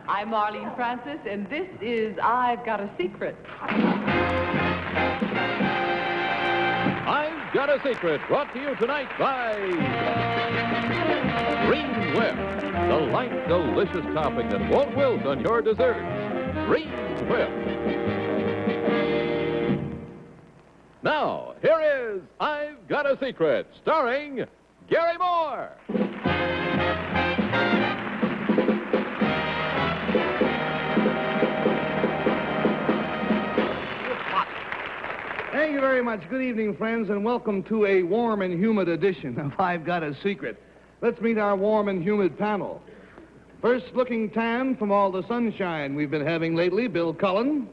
I'm Arlene Francis, and this is I've Got a Secret. I've Got a Secret, brought to you tonight by Green Whip, the light, delicious topping that won't wilt on your dessert. Green Whip. Now, here is I've Got a Secret, starring Gary Moore. Thank you very much. Good evening, friends, and welcome to a warm and humid edition of I've Got a Secret. Let's meet our warm and humid panel. First, looking tan from all the sunshine we've been having lately, Bill Cullen.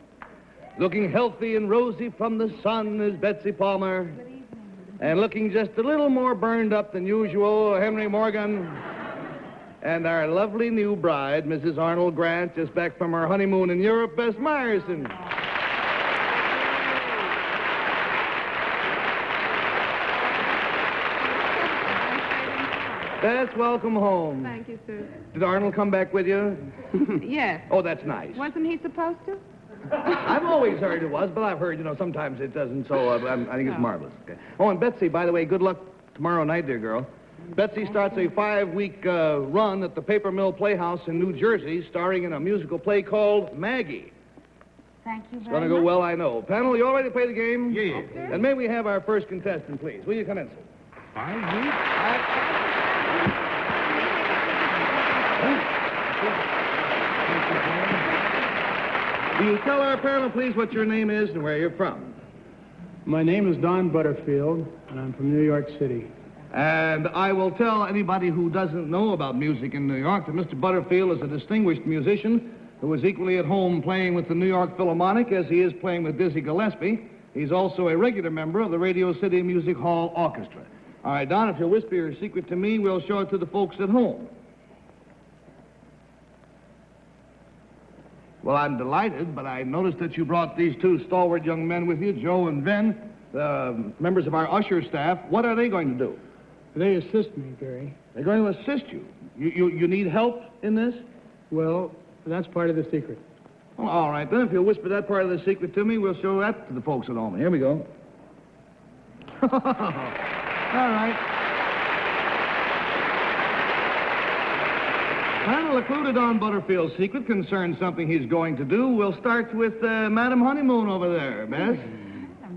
Looking healthy and rosy from the sun is Betsy Palmer. Good evening. And looking just a little more burned up than usual, Henry Morgan. And our lovely new bride, Mrs. Arnold Grant, just back from her honeymoon in Europe, Bess Meyerson. Bess, welcome home. Thank you, sir. Did Arnold come back with you? Yes. Oh, that's nice. Wasn't he supposed to? I've always heard it was, but I've heard, sometimes it doesn't, so I think it's marvelous. Okay. Oh, and Betsy, by the way, good luck tomorrow night, dear girl. Betsy starts a 5-week run at the Paper Mill Playhouse in New Jersey, starring in a musical play called Maggie. Thank you very much. It's going to go well, I know. Panel, you all ready to play the game? Yeah. Okay. And may we have our first contestant, please? Will you come in, sir? 5 weeks? Will you tell our panel, please, what your name is and where you're from? My name is Don Butterfield, and I'm from New York City. And I will tell anybody who doesn't know about music in New York that Mr. Butterfield is a distinguished musician who is equally at home playing with the New York Philharmonic as he is playing with Dizzy Gillespie. He's also a regular member of the Radio City Music Hall Orchestra. All right, Don, if you'll whisper your secret to me, we'll show it to the folks at home. Well, I'm delighted, but I noticed that you brought these two stalwart young men with you, Joe and Ben, members of our usher staff. What are they going to do? They assist me, Gary. They're going to assist you. You need help in this? Well, that's part of the secret. Well, all right, then. If you'll whisper that part of the secret to me, we'll show that to the folks at home. Here we go. All right. Panel, a clue to Don Butterfield's secret concerns something he's going to do. We'll start with Madam Honeymoon over there, Bess.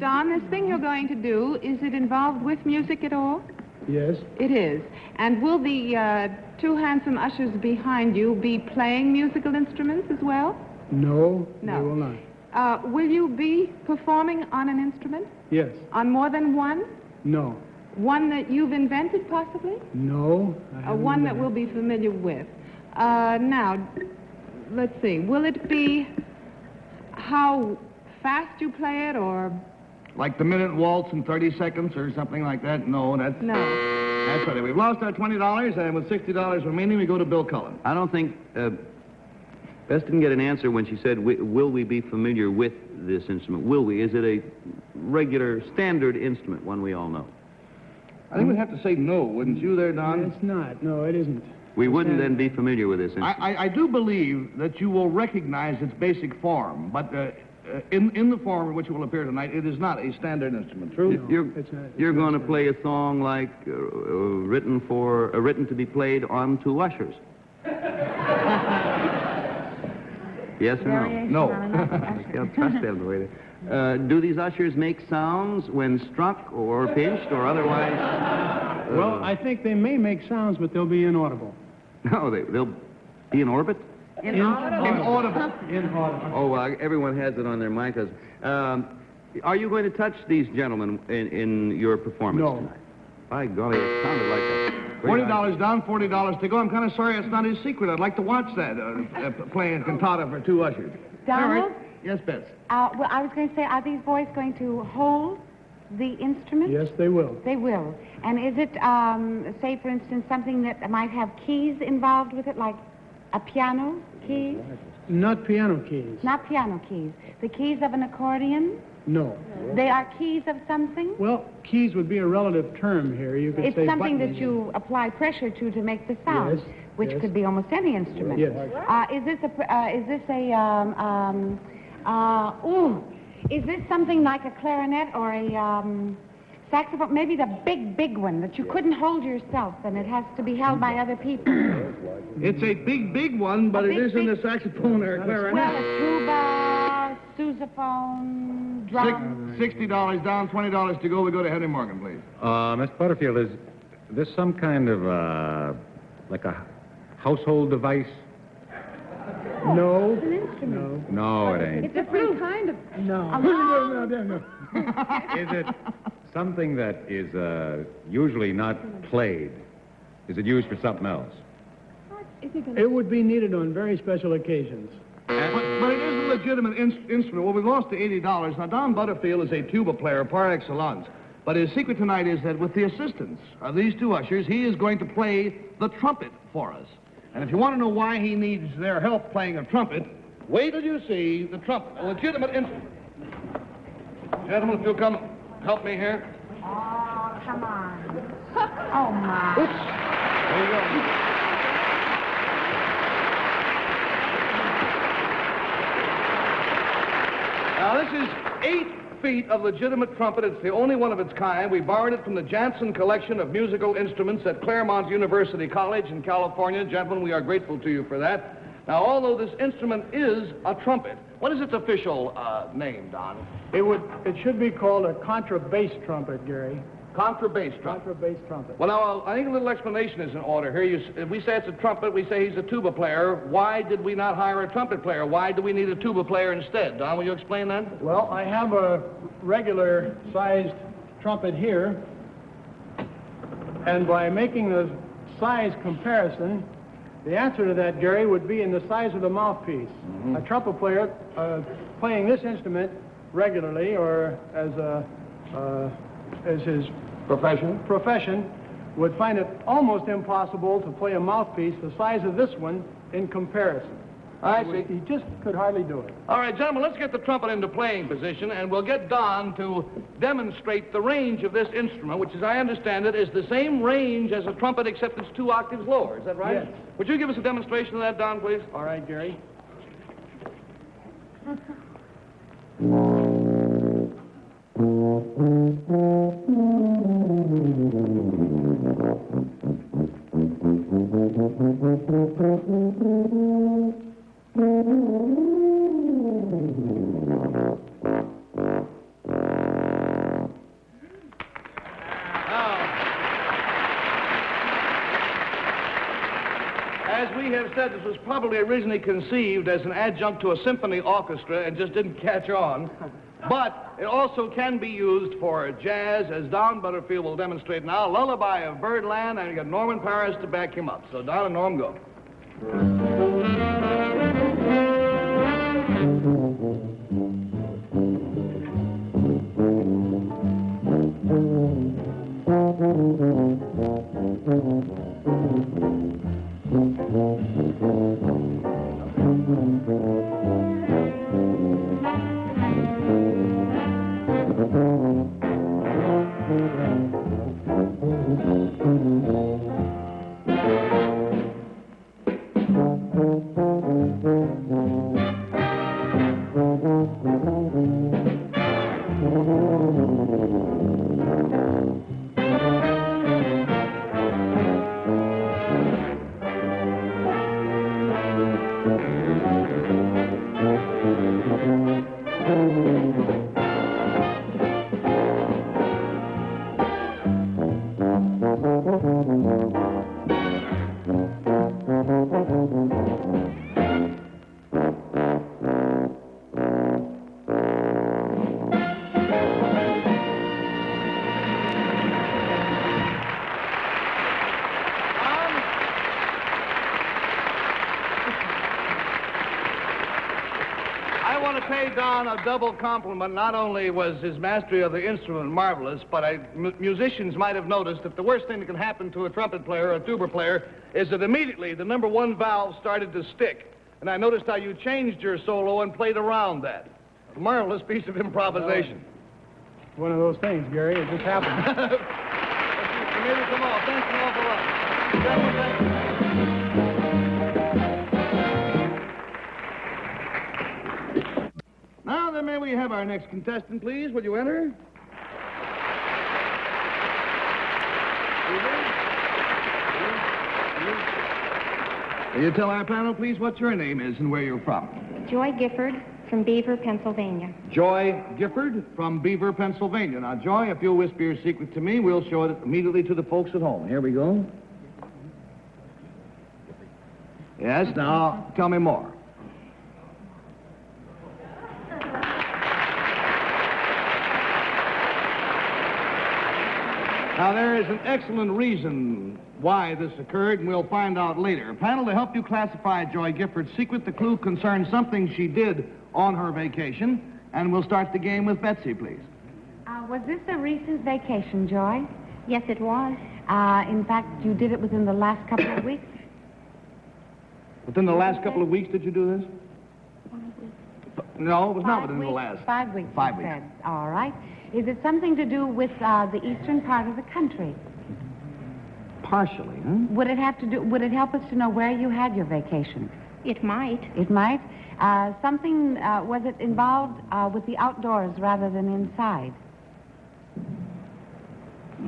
Don, this thing you're going to do, is it involved with music at all? Yes? It is. And will the two handsome ushers behind you be playing musical instruments as well? No, No. they will not. Will you be performing on an instrument? Yes. On more than one? No. One that you've invented, possibly? No. I haven't One that been- we'll be familiar with. Now, let's see. Will it be how fast you play it, or... Like the minute waltz in 30 seconds or something like that? No, that's... No. That's right. We've lost our $20, and with $60 remaining, we go to Bill Cullen. I don't think Bess didn't get an answer when she said, will we be familiar with this instrument? Will we? Is it a regular, standard instrument, one we all know? I think we'd have to say no, wouldn't you there, Don? It's not. No, it isn't. We wouldn't then be familiar with this instrument. I do believe that you will recognize its basic form, but in the form in which it will appear tonight, it is not a standard instrument. True? You're going to play a song like written to be played on two ushers. Yes or no? No. Yeah, trust them the way they... do these ushers make sounds when struck or pinched or otherwise? Well, I think they may make sounds, but they'll be inaudible. No, they'll be in orbit? Inaudible. Inaudible. Oh, everyone has it on their mind. Are you going to touch these gentlemen in your performance No. tonight? By golly, it sounded like that. $40 down, $40 to go. I'm kind of sorry it's not his secret. I'd like to watch that, playing cantata for two ushers. Donald? All right. Yes, Bess. Well, I was going to say, are these boys going to hold the instrument? Yes, they will. They will. And is it, say, for instance, something that might have keys involved with it, like a piano keys? Not piano keys. Not piano keys. The keys of an accordion? No. They are keys of something? Well, keys would be a relative term here. You could It's say something buttons. that you apply pressure to make the sound. Yes. which Yes. could be almost any instrument. Yes. Is this something like a clarinet or a saxophone? Maybe the big one that you couldn't hold yourself and it has to be held by other people. It's a big one, but it isn't a saxophone or a clarinet. Well, a tuba, sousaphone, drum. $60 down, $20 to go. We go to Henry Morgan, please. Miss Butterfield, is this some kind of, like a household device? No. It's an instrument. No, it ain't. It's a flute. Kind of. No. No. Is it something that is usually not played? Is it used for something else? It would be needed on very special occasions. But it is a legitimate instrument. Well, we lost the $80. Now, Don Butterfield is a tuba player par excellence. But his secret tonight is that with the assistance of these two ushers, he is going to play the trumpet for us. And if you want to know why he needs their help playing a trumpet, wait till you see the trumpet, a legitimate instrument. Gentlemen, if you'll come help me here. Oh, come on. Oh, my. Oops. There you go. Now, this is 8 feet of legitimate trumpet. It's the only one of its kind. We borrowed it from the Janssen collection of musical instruments at Claremont University College in California. Gentlemen, we are grateful to you for that. Now, although this instrument is a trumpet, what is its official name, Don? It should be called a contrabass trumpet, Gary. Contrabass trumpet. Contrabass trumpet. Well, now, I think a little explanation is in order here. We say it's a trumpet, we say he's a tuba player. Why did we not hire a trumpet player? Why do we need a tuba player instead? Don, will you explain that? Well, I have a regular-sized trumpet here, and by making the size comparison, the answer to that, Gary, would be in the size of the mouthpiece. Mm-hmm. A trumpet player playing this instrument regularly, or as his profession, would find it almost impossible to play a mouthpiece the size of this one in comparison. I see. He just could hardly do it. All right, gentlemen, let's get the trumpet into playing position, and we'll get Don to demonstrate the range of this instrument, which, as I understand it, is the same range as a trumpet, except it's 2 octaves lower. Is that right? Yes. Would you give us a demonstration of that, Don, please? All right, Gary. As we have said, this was probably originally conceived as an adjunct to a symphony orchestra and just didn't catch on. But it also can be used for jazz, as Don Butterfield will demonstrate now. Lullaby of Birdland, and you got Norman Paris to back him up. So Don and Norm, go. Don a double compliment. Not only was his mastery of the instrument marvelous, but musicians might have noticed that the worst thing that can happen to a trumpet player or a tuba player is that immediately the number 1 valve started to stick. And I noticed how you changed your solo and played around that. A marvelous piece of improvisation. One of those things, Gary. It just happened. You made it come off. Thanks an awful lot. Gentlemen, thank you. we have our next contestant, please. Would you enter? Will you tell our panel, please, what your name is and where you're from? Joy Gifford from Beaver, Pennsylvania. Joy Gifford from Beaver, Pennsylvania. Now, Joy, if you'll whisper your secret to me, we'll show it immediately to the folks at home. Here we go. Yes, now, tell me more. Now, there is an excellent reason why this occurred, and we'll find out later. Panel, to help you classify Joy Gifford's secret, the clue concerns something she did on her vacation, and we'll start the game with Betsy, please. Was this a recent vacation, Joy? Yes, it was. In fact, you did it within the last couple of weeks? Within the last couple of weeks, did you do this? 5 weeks. No, it was not 5 within the weeks. last. 5 weeks. 5 you weeks. said. All right. Is it something to do with the eastern part of the country? Partially, huh? Would it help us to know where you had your vacation? It might. It might. Was it involved with the outdoors rather than inside?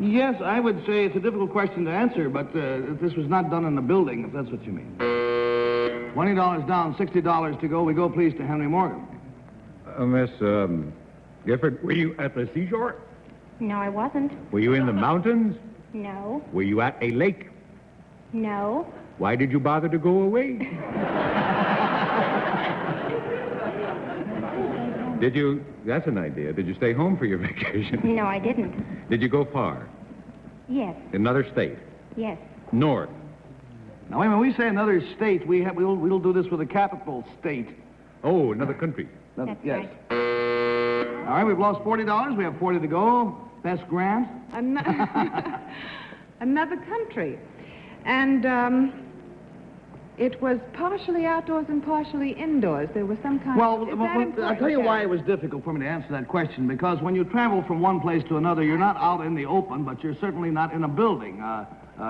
Yes, I would say it's a difficult question to answer, but this was not done in a building, if that's what you mean. $20 down, $60 to go. We go, please, to Henry Morgan. Miss Gifford, were you at the seashore? No, I wasn't. Were you in the mountains? No. Were you at a lake? No. Why did you bother to go away? Did you... That's an idea. Did you stay home for your vacation? No, I didn't. Did you go far? Yes. Another state? Yes. North? Now, wait a minute. When we say another state, we'll do this with a capital state. Oh, another country. That's yes. right. All right, we've lost $40. We have 40 to go. Best grant. Another country. And it was partially outdoors and partially indoors. There was some kind Well, of... I'll tell you why it was difficult for me to answer that question, because when you travel from one place to another, you're not out in the open, but you're certainly not in a building.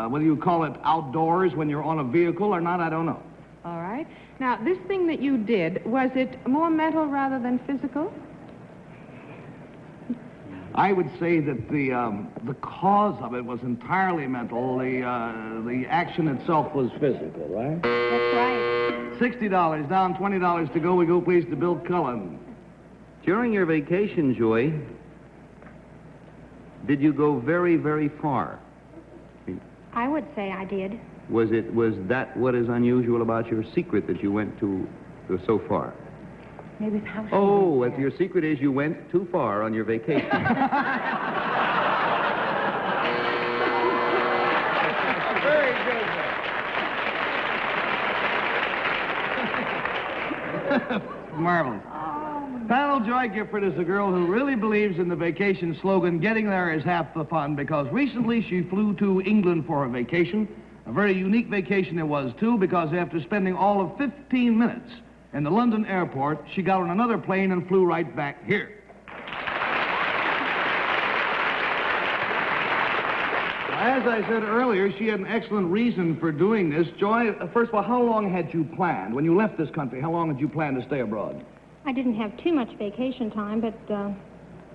Whether you call it outdoors when you're on a vehicle or not, I don't know. All right. Now, this thing that you did, was it more mental rather than physical? I would say that the cause of it was entirely mental. The action itself was physical, right? That's right. $60 down, $20 to go. We go, please, to Bill Cullen. During your vacation, Joy, did you go very, very far? I would say I did. Was that what is unusual about your secret, that you went to so far? Maybe it's how she Oh, went if there. your secret is you went too far on your vacation. Very good. Marvelous. Panel, Joy Gifford is a girl who really believes in the vacation slogan, getting there is half the fun, because recently she flew to England for a vacation. A very unique vacation it was, too, because after spending all of 15 minutes in the London airport, she got on another plane and flew right back here. As I said earlier, she had an excellent reason for doing this. Joy, first of all, how long had you planned? When you left this country, how long had you planned to stay abroad? I didn't have too much vacation time, but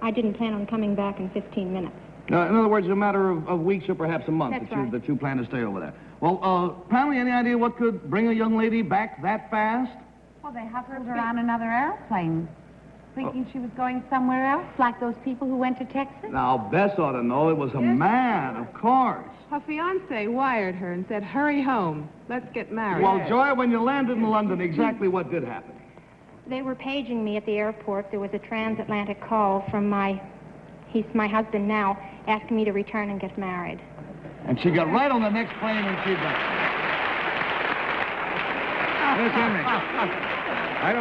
I didn't plan on coming back in 15 minutes. In other words, a matter of weeks or perhaps a month That's right. that you plan to stay over there. Well, Pamela, any idea what could bring a young lady back that fast? Well, they hovered her on another airplane, thinking she was going somewhere else, like those people who went to Texas. Now, Bess ought to know. It was a man, of course. Her fiancé wired her and said, hurry home. Let's get married. Well, Joy, when you landed in London, exactly what did happen? They were paging me at the airport. There was a transatlantic call from he's my husband now, asking me to return and get married. And she got right on the next plane and she back. Miss Henry. I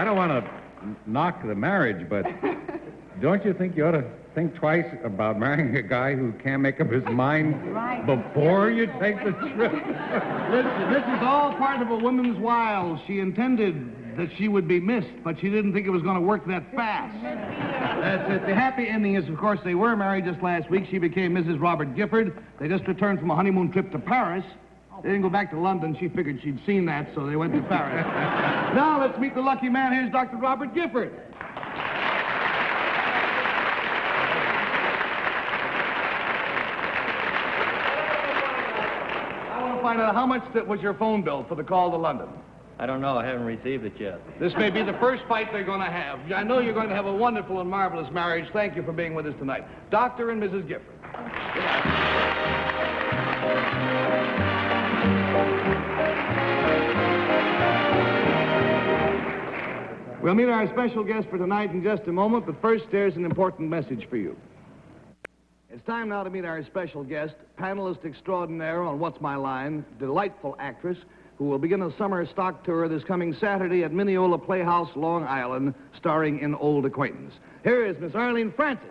don't want to knock the marriage, but don't you think you ought to think twice about marrying a guy who can't make up his mind before you take the trip? Listen, this is all part of a woman's wiles. She intended that she would be missed, but she didn't think it was going to work that fast. That's it. The happy ending is, of course, they were married just last week. She became Mrs. Robert Gifford. They just returned from a honeymoon trip to Paris. They didn't go back to London. She figured she'd seen that, so they went to Paris. Now let's meet the lucky man. Here's Dr. Robert Gifford. find out how much was your phone bill for the call to London? I don't know. I haven't received it yet. This may be the first fight they're going to have. I know you're going to have a wonderful and marvelous marriage. Thank you for being with us tonight. Dr. and Mrs. Gifford. We'll meet our special guest for tonight in just a moment, but first there's an important message for you. It's time now to meet our special guest, panelist extraordinaire on What's My Line, delightful actress, who will begin a summer stock tour this coming Saturday at Mineola Playhouse, Long Island, starring in Old Acquaintance. Here is Miss Arlene Francis.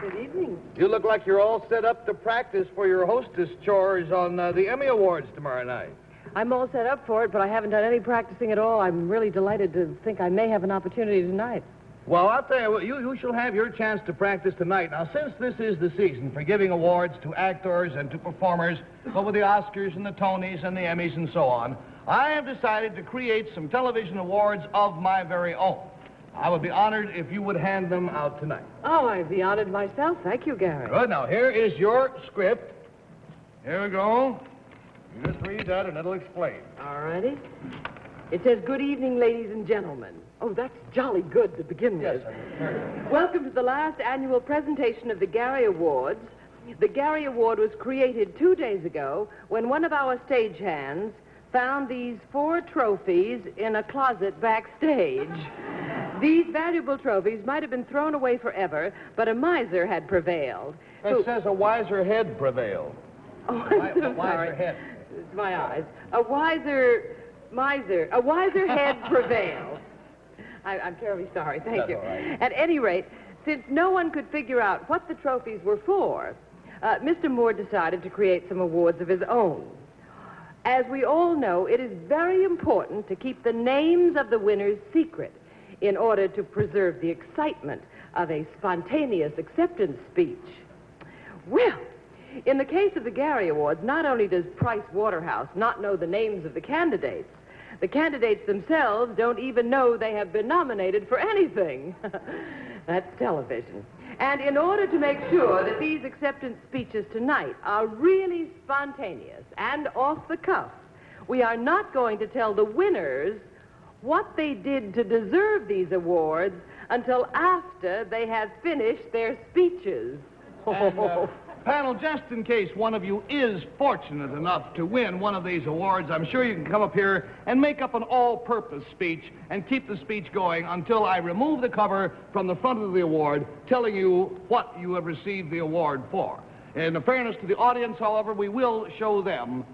Good evening. You look like you're all set up to practice for your hostess chores on the Emmy Awards tomorrow night. I'm all set up for it, but I haven't done any practicing at all. I'm really delighted to think I may have an opportunity tonight. Well, I'll tell you, you shall have your chance to practice tonight. Now, since this is the season for giving awards to actors and to performers, but with the Oscars and the Tonys and the Emmys and so on, I have decided to create some television awards of my very own. I would be honored if you would hand them out tonight. Oh, I'd be honored myself. Thank you, Gary. Good. Now, here is your script. Here we go. You just read that and it'll explain. All righty. It says, "Good evening, ladies and gentlemen." Oh, that's jolly good to begin with. Yes, Welcome to the last annual presentation of the Gary Awards. The Gary Award was created 2 days ago when one of our stagehands found these 4 trophies in a closet backstage. These valuable trophies might have been thrown away forever, but a miser had prevailed. It says a wiser head prevailed. Oh, I'm so a wiser sorry. head. It's my eyes. A wiser head prevailed. I'm terribly sorry. Thank That's you. all right. At any rate, since no one could figure out what the trophies were for, Mr. Moore decided to create some awards of his own. As we all know, it is very important to keep the names of the winners secret in order to preserve the excitement of a spontaneous acceptance speech. Well, in the case of the Gary Awards, not only does Price Waterhouse not know the names of the candidates themselves don't even know they have been nominated for anything. That's television. And in order to make sure that these acceptance speeches tonight are really spontaneous and off the cuff, we are not going to tell the winners what they did to deserve these awards until after they have finished their speeches. And, panel, just in case one of you is fortunate enough to win one of these awards, I'm sure you can come up here and make up an all-purpose speech and keep the speech going until I remove the cover from the front of the award, telling you what you have received the award for. In fairness to the audience, however, we will show them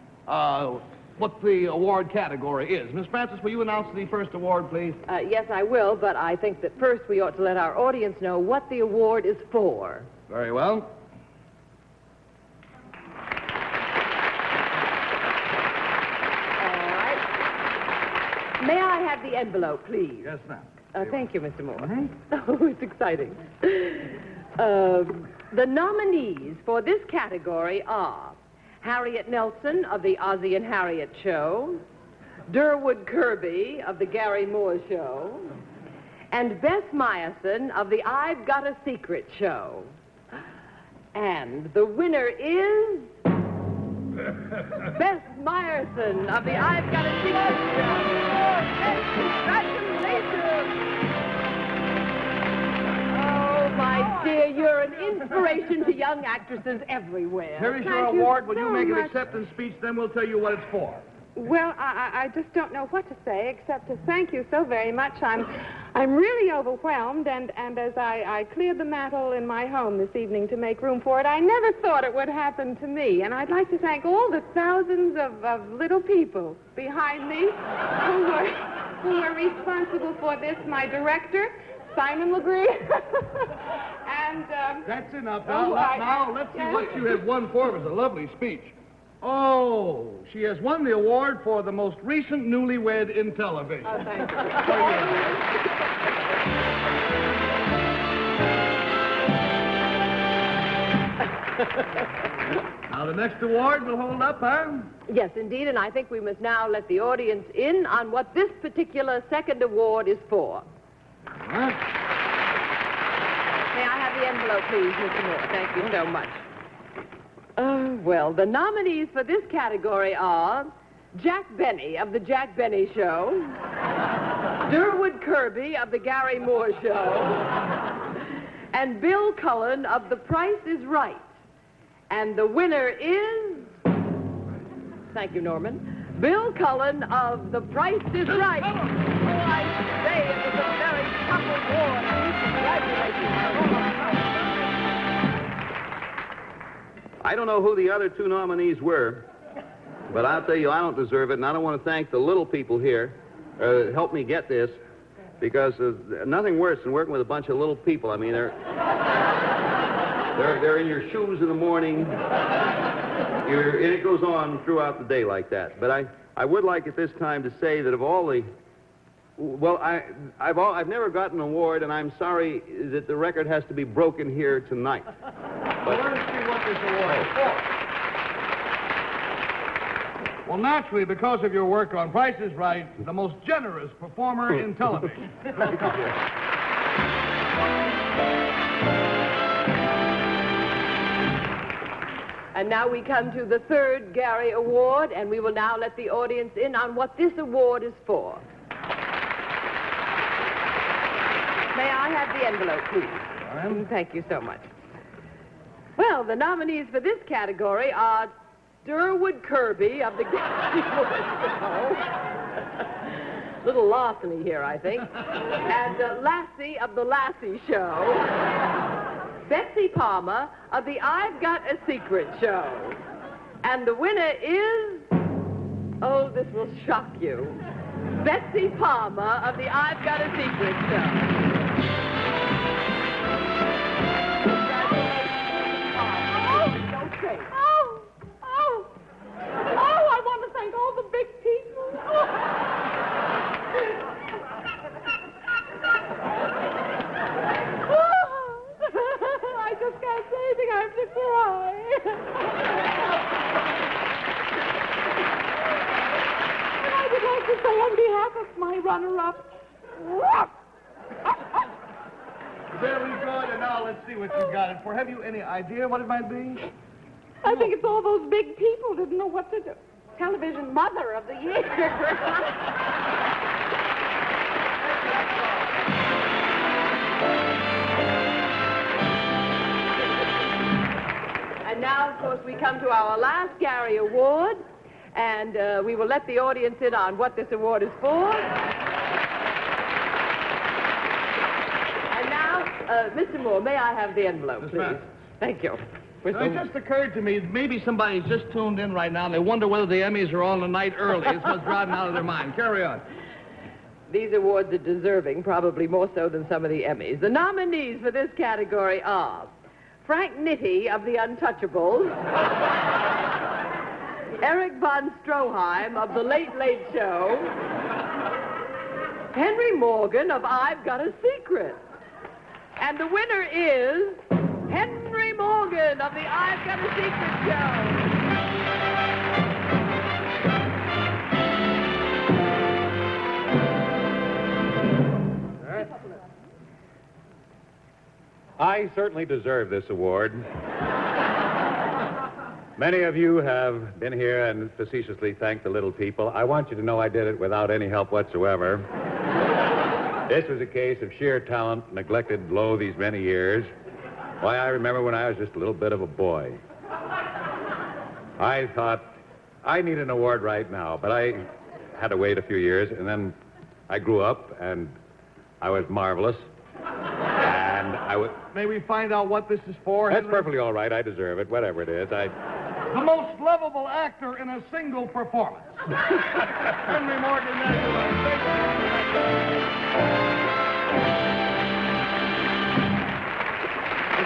what the award category is. Miss Francis, will you announce the first award, please? Yes, I will, but I think that first we ought to let our audience know what the award is for. Very well. May I have the envelope, please? Yes, ma'am. Thank you, Mr. Moore. Oh, it's exciting. The nominees for this category are Harriet Nelson of the Ozzie and Harriet Show, Durwood Kirby of the Gary Moore Show, and Bess Meyerson of the I've Got a Secret Show. And the winner is... Bess Meyerson of the I've Got a Secret Show. Congratulations! Oh, my dear, you're an inspiration to young actresses everywhere. Here is your award. Will you make an acceptance speech, then we'll tell you what it's for. Well, I just don't know what to say except to thank you so very much. I'm really overwhelmed, and as I cleared the mantel in my home this evening to make room for it, I never thought it would happen to me. And I'd like to thank all the thousands of little people behind me who were responsible for this. My director, Simon Legree. And that's enough. Now let's see what you have won for. It was a lovely speech. Oh, she has won the award for the most recent newlywed in television. Oh, thank you. Now, the next award will hold up, huh? Yes, indeed, and I think we must now let the audience in on what this particular second award is for. Right. May I have the envelope, please, Mr. Moore? Thank you so much. Well, the nominees for this category are Jack Benny of The Jack Benny Show, Durwood Kirby of The Gary Moore Show, and Bill Cullen of The Price is Right. And the winner is... Thank you, Norman. Bill Cullen of The Price is Right. Oh, I say it was a very tough award. Congratulations. I don't know who the other two nominees were, but I'll tell you, I don't deserve it, and I don't want to thank the little people here who helped me get this, because nothing worse than working with a bunch of little people. I mean, they're in your shoes in the morning, and it goes on throughout the day like that. But I would like at this time to say that of all the... Well, I've never gotten an award, and I'm sorry that the record has to be broken here tonight. Well, let us see what this award is for. Well, naturally, because of your work on Price is Right, the most generous performer in television. And now we come to the third Gary Award, and we will now let the audience in on what this award is for. May I have the envelope, please? Thank you so much. Well, the nominees for this category are Durwood Kirby of The Gary Moore Show. Little larceny here, I think. And Lassie of The Lassie Show. Betsy Palmer of The I've Got a Secret Show. And the winner is... Oh, this will shock you. Betsy Palmer of The I've Got a Secret Show. I want to thank all the big people. I just can't say anything. I have to cry. And I would like to say on behalf of my runner-up, Very good, and now let's see what you got it for. Have you any idea what it might be? I think it's all those big people didn't know what to do. Television Mother of the Year. And now, of course, we come to our last Gary Award, and we will let the audience in on what this award is for. And now, Mr. Moore, may I have the envelope, please? Thank you. It just occurred to me, maybe somebody's just tuned in right now, and they wonder whether the Emmys are on the night early. It's what's driving out of their mind. Carry on. These awards are deserving, probably more so than some of the Emmys. The nominees for this category are Frank Nitti of The Untouchables, Eric von Stroheim of The Late Late Show, Henry Morgan of I've Got a Secret. And the winner is Henry Morgan of The I've Got a Secret Show. I certainly deserve this award. Many of you have been here and facetiously thanked the little people. I want you to know I did it without any help whatsoever. This was a case of sheer talent neglected below these many years. Why, I remember when I was just a little bit of a boy. I thought, I need an award right now, but I had to wait a few years, and then I grew up, and I was marvelous. And I would... May we find out what this is for? That's Henry? perfectly all right. I deserve it, whatever it is. The most lovable actor in a single performance. Henry Morgan,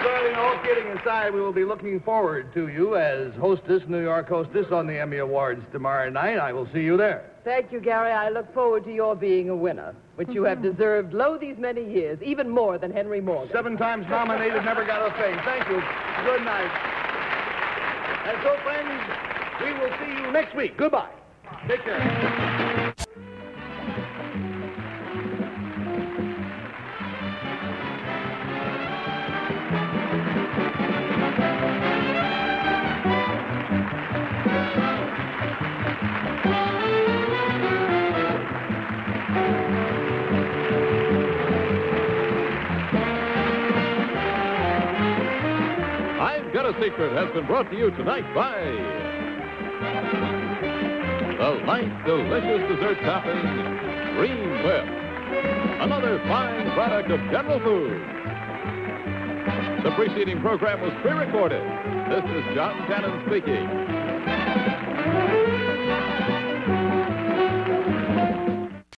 Arlene, all kidding aside, we will be looking forward to you as hostess, New York hostess, on the Emmy Awards tomorrow night. I will see you there. Thank you, Gary. I look forward to your being a winner, which you have deserved lo these many years, even more than Henry Morgan. 7 times nominated, never got a thing. Thank you. Good night. And so, friends, we will see you next week. Goodbye. Take care. Secret has been brought to you tonight by the light, delicious dessert topping Green Whip, another fine product of General Foods. The preceding program was pre-recorded. This is John Cannon speaking.